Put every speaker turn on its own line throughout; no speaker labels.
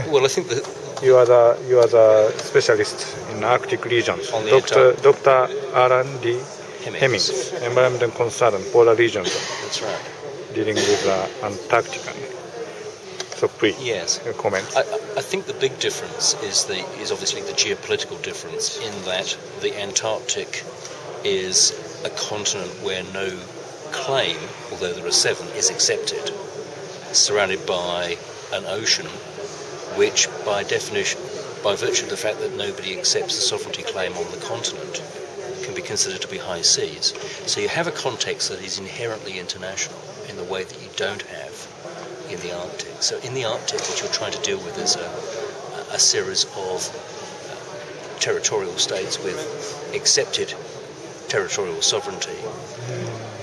Well, I think that
you are the specialist in Arctic regions.
On the
Dr. R&D
Hemmings.
environmental concern polar regions,
That's right.
dealing with Antarctica. So please,
yes,
comment.
I think the big difference is obviously the geopolitical difference in that the Antarctic is a continent where no claim, although there are 7, is accepted, surrounded by an ocean which, by definition, by virtue of the fact that nobody accepts the sovereignty claim on the continent, can be considered to be high seas. So you have a context that is inherently international in the way that you don't have in the Arctic. So in the Arctic, what you're trying to deal with is a series of territorial states with accepted territorial sovereignty,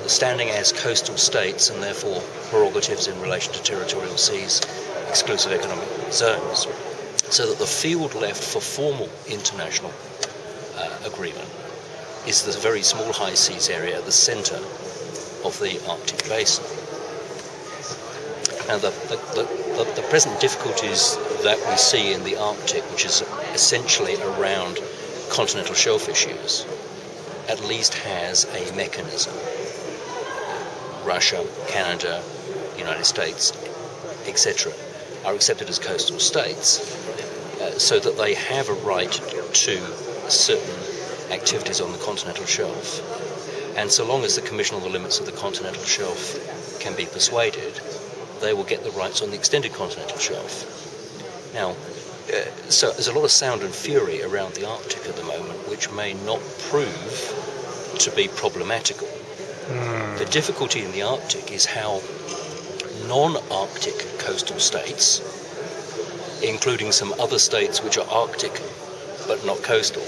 standing as coastal states and therefore prerogatives in relation to territorial seas, exclusive economic zones, so that the field left for formal international agreement is the very small high seas area at the centre of the Arctic basin. Now, the present difficulties that we see in the Arctic, which is essentially around continental shelf issues, at least has a mechanism. Russia, Canada, United States, etc., are accepted as coastal states, so that they have a right to certain activities on the continental shelf. And so long as the Commission on the Limits of the Continental Shelf can be persuaded, they will get the rights on the extended continental shelf. Now, so there's a lot of sound and fury around the Arctic at the moment, which may not prove to be problematical. The difficulty in the Arctic is how non-Arctic coastal states, including some other states which are Arctic but not coastal,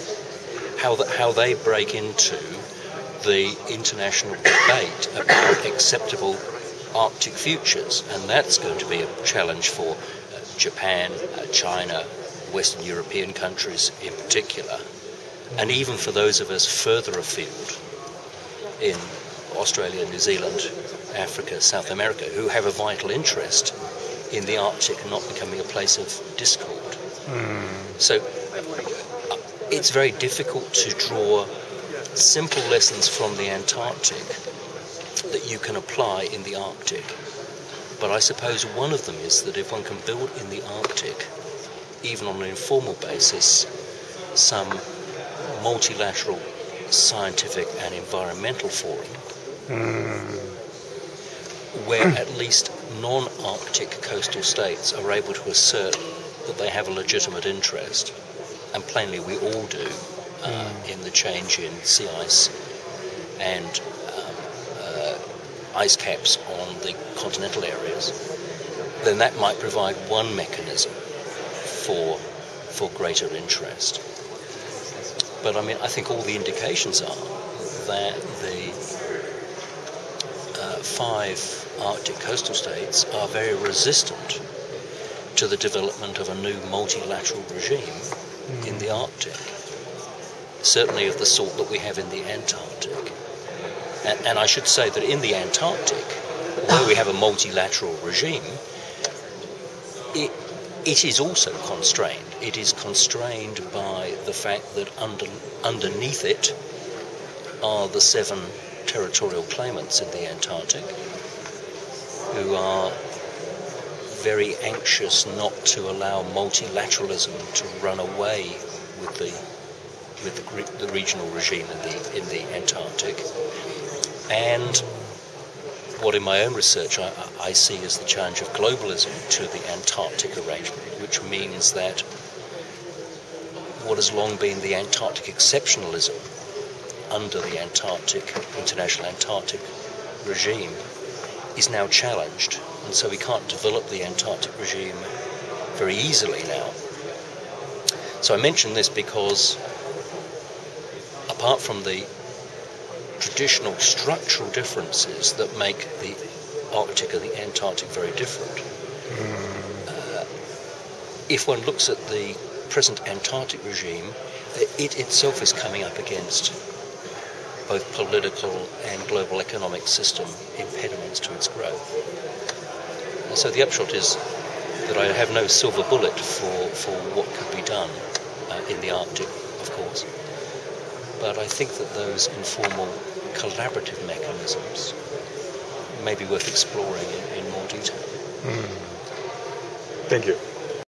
how they break into the international debate about acceptable Arctic futures. And that's going to be a challenge for Japan, China, Western European countries in particular, and even for those of us further afield in Australia, New Zealand, Africa, South America, who have a vital interest in the Arctic not becoming a place of discord. So it's very difficult to draw simple lessons from the Antarctic that you can apply in the Arctic. But I suppose one of them is that if one can build in the Arctic, even on an informal basis, some multilateral scientific and environmental forum, where at least non-Arctic coastal states are able to assert that they have a legitimate interest, and plainly we all do, in the change in sea ice and ice caps on the continental areas, then that might provide one mechanism for greater interest. But I mean, I think all the indications are that the 5 Arctic coastal states are very resistant to the development of a new multilateral regime in the Arctic, certainly of the sort that we have in the Antarctic. And I should say that in the Antarctic, although we have a multilateral regime, it is also constrained. It is constrained by the fact that underneath it are the 7 territorial claimants in the Antarctic, who are very anxious not to allow multilateralism to run away with the regional regime in the Antarctic. And what in my own research I see as the challenge of globalism to the Antarctic arrangement, which means that what has long been the Antarctic exceptionalism under the International Antarctic regime is now challenged, and so we can't develop the Antarctic regime very easily now. So I mention this because apart from the traditional structural differences that make the Arctic and the Antarctic very different, if one looks at the present Antarctic regime, it itself is coming up against both political and global economic system impediments to its growth. And so the upshot is that I have no silver bullet for what could be done in the Arctic, of course. But I think that those informal collaborative mechanisms may be worth exploring in more detail.
Thank you.